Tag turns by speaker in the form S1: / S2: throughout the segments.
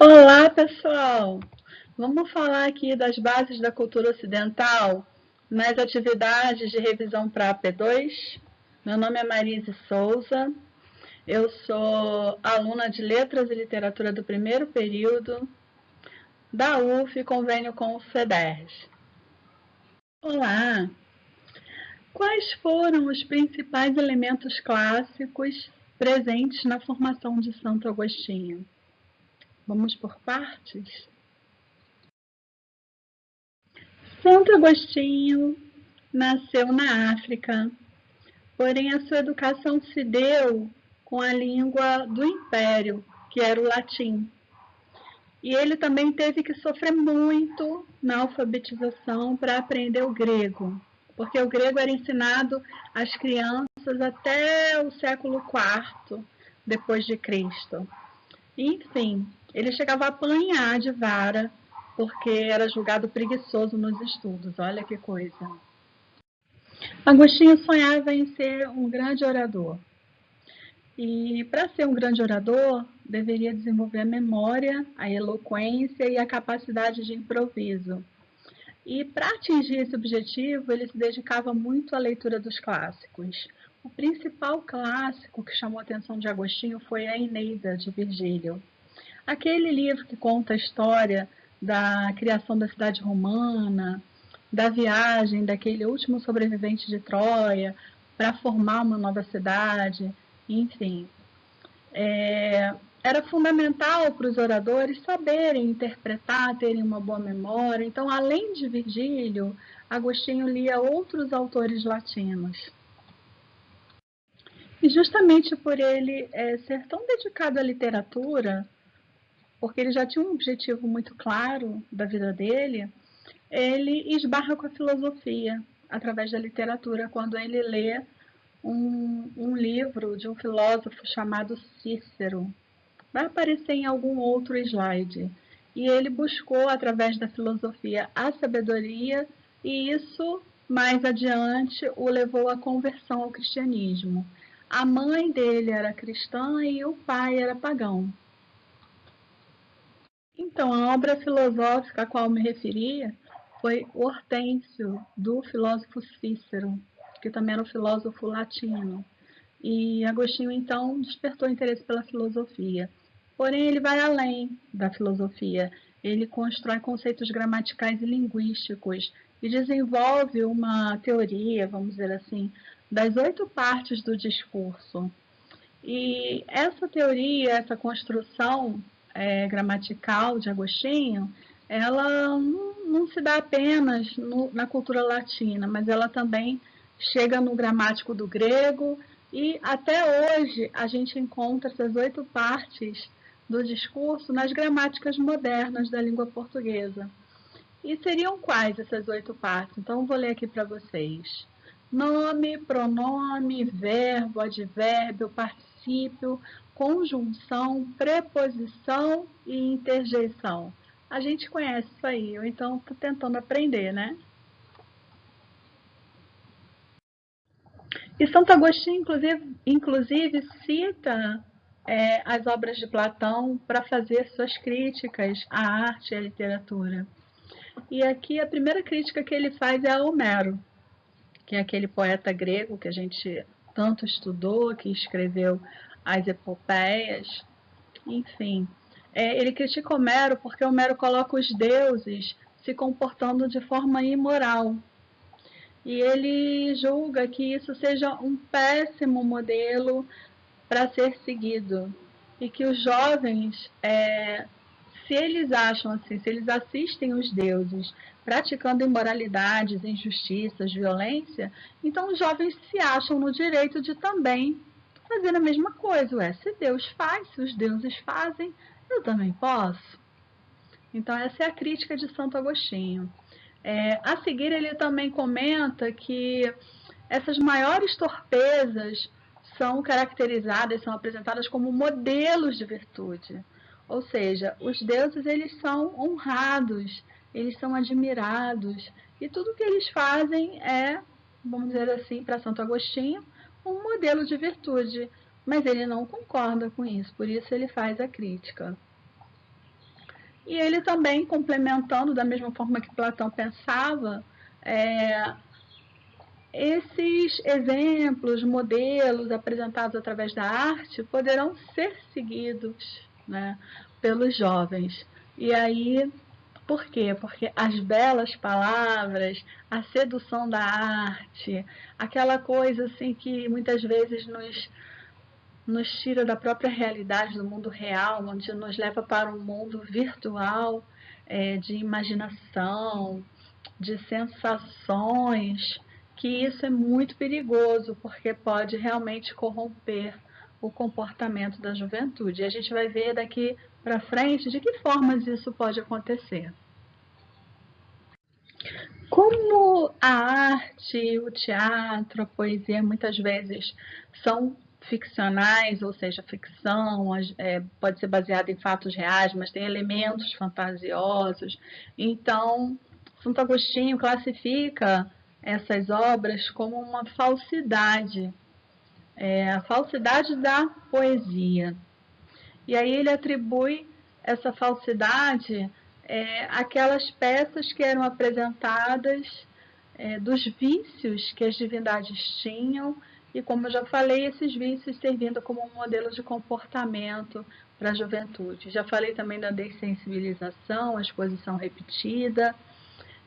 S1: Olá, pessoal! Vamos falar aqui das bases da cultura ocidental nas atividades de revisão para AP2. Meu nome é Marise Souza, eu sou aluna de Letras e Literatura do primeiro período da UF, convênio com o CEDERJ. Olá! Quais foram os principais elementos clássicos presentes na formação de Santo Agostinho? Vamos por partes? Santo Agostinho nasceu na África, porém a sua educação se deu com a língua do Império, que era o latim. E ele também teve que sofrer muito na alfabetização para aprender o grego, porque o grego era ensinado às crianças até o século IV depois de Cristo. Enfim, ele chegava a apanhar de vara porque era julgado preguiçoso nos estudos. Olha que coisa. Agostinho sonhava em ser um grande orador. E para ser um grande orador, deveria desenvolver a memória, a eloquência e a capacidade de improviso. E para atingir esse objetivo, ele se dedicava muito à leitura dos clássicos. O principal clássico que chamou a atenção de Agostinho foi a Eneida, de Virgílio. Aquele livro que conta a história da criação da cidade romana, da viagem daquele último sobrevivente de Troia para formar uma nova cidade, enfim. Era fundamental para os oradores saberem interpretar, terem uma boa memória. Então, além de Virgílio, Agostinho lia outros autores latinos. E justamente por ele ser tão dedicado à literatura, porque ele já tinha um objetivo muito claro da vida dele, ele esbarra com a filosofia através da literatura, quando ele lê um livro de um filósofo chamado Cícero. Vai aparecer em algum outro slide. E ele buscou, através da filosofia, a sabedoria, e isso, mais adiante, o levou à conversão ao cristianismo. A mãe dele era cristã e o pai era pagão. Então, a obra filosófica a qual me referia foi Hortêncio, do filósofo Cícero, que também era um filósofo latino. E Agostinho, então, despertou interesse pela filosofia. Porém, ele vai além da filosofia. Ele constrói conceitos gramaticais e linguísticos e desenvolve uma teoria, vamos dizer assim, das 8 partes do discurso. E essa teoria, essa construção gramatical de Agostinho, ela não se dá apenas na cultura latina, mas ela também chega no gramático do grego e até hoje a gente encontra essas 8 partes do discurso nas gramáticas modernas da língua portuguesa. E seriam quais essas 8 partes? Então, vou ler aqui para vocês. Nome, pronome, verbo, advérbio, particípio, conjunção, preposição e interjeição. A gente conhece isso aí, eu então estou tentando aprender, né? E Santo Agostinho, inclusive cita as obras de Platão para fazer suas críticas à arte e à literatura. E aqui a primeira crítica que ele faz é a Homero, que é aquele poeta grego que a gente tanto estudou, que escreveu as epopeias, enfim. Ele critica Homero porque Homero coloca os deuses se comportando de forma imoral. E ele julga que isso seja um péssimo modelo para ser seguido. E que os jovens, se eles acham assim, se eles assistem os deuses praticando imoralidades, injustiças, violência, então os jovens se acham no direito de também fazer a mesma coisa. Ué, se Deus faz, se os deuses fazem, eu também posso. Então essa é a crítica de Santo Agostinho. A seguir ele também comenta que essas maiores torpezas são caracterizadas, são apresentadas como modelos de virtude. Ou seja, os deuses eles são honrados, eles são admirados, e tudo que eles fazem é, vamos dizer assim, para Santo Agostinho, um modelo de virtude. Mas ele não concorda com isso, por isso ele faz a crítica. E ele também, complementando da mesma forma que Platão pensava, esses exemplos, modelos apresentados através da arte poderão ser seguidos, né, pelos jovens. E aí, por quê? Porque as belas palavras, a sedução da arte, aquela coisa assim que muitas vezes nos tira da própria realidade, do mundo real, onde nos leva para um mundo virtual, de imaginação, de sensações, que isso é muito perigoso, porque pode realmente corromper o comportamento da juventude. E a gente vai ver daqui para frente de que formas isso pode acontecer. Como a arte, o teatro, a poesia muitas vezes são ficcionais, ou seja, ficção, pode ser baseada em fatos reais, mas tem elementos fantasiosos. Então, Santo Agostinho classifica essas obras como uma falsidade, a falsidade da poesia. E aí ele atribui essa falsidade àquelas peças que eram apresentadas dos vícios que as divindades tinham, e como eu já falei, esses vícios servindo como um modelo de comportamento para a juventude. Já falei também da dessensibilização, a exposição repetida.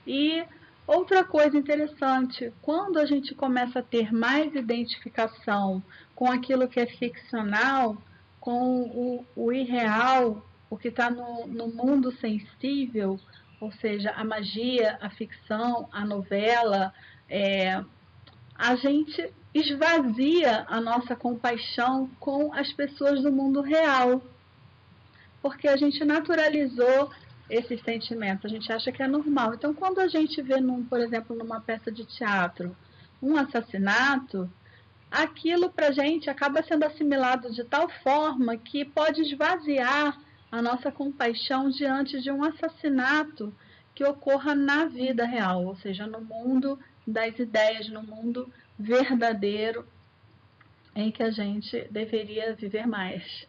S1: E outra coisa interessante, quando a gente começa a ter mais identificação com aquilo que é ficcional, com o irreal, o que está no mundo sensível, ou seja, a magia, a ficção, a novela, a gente esvazia a nossa compaixão com as pessoas do mundo real, porque a gente naturalizou esses sentimentos, a gente acha que é normal. Então, quando a gente vê, por exemplo, numa peça de teatro, um assassinato, aquilo para a gente acaba sendo assimilado de tal forma que pode esvaziar a nossa compaixão diante de um assassinato que ocorra na vida real, ou seja, no mundo das ideias, no mundo verdadeiro em que a gente deveria viver mais.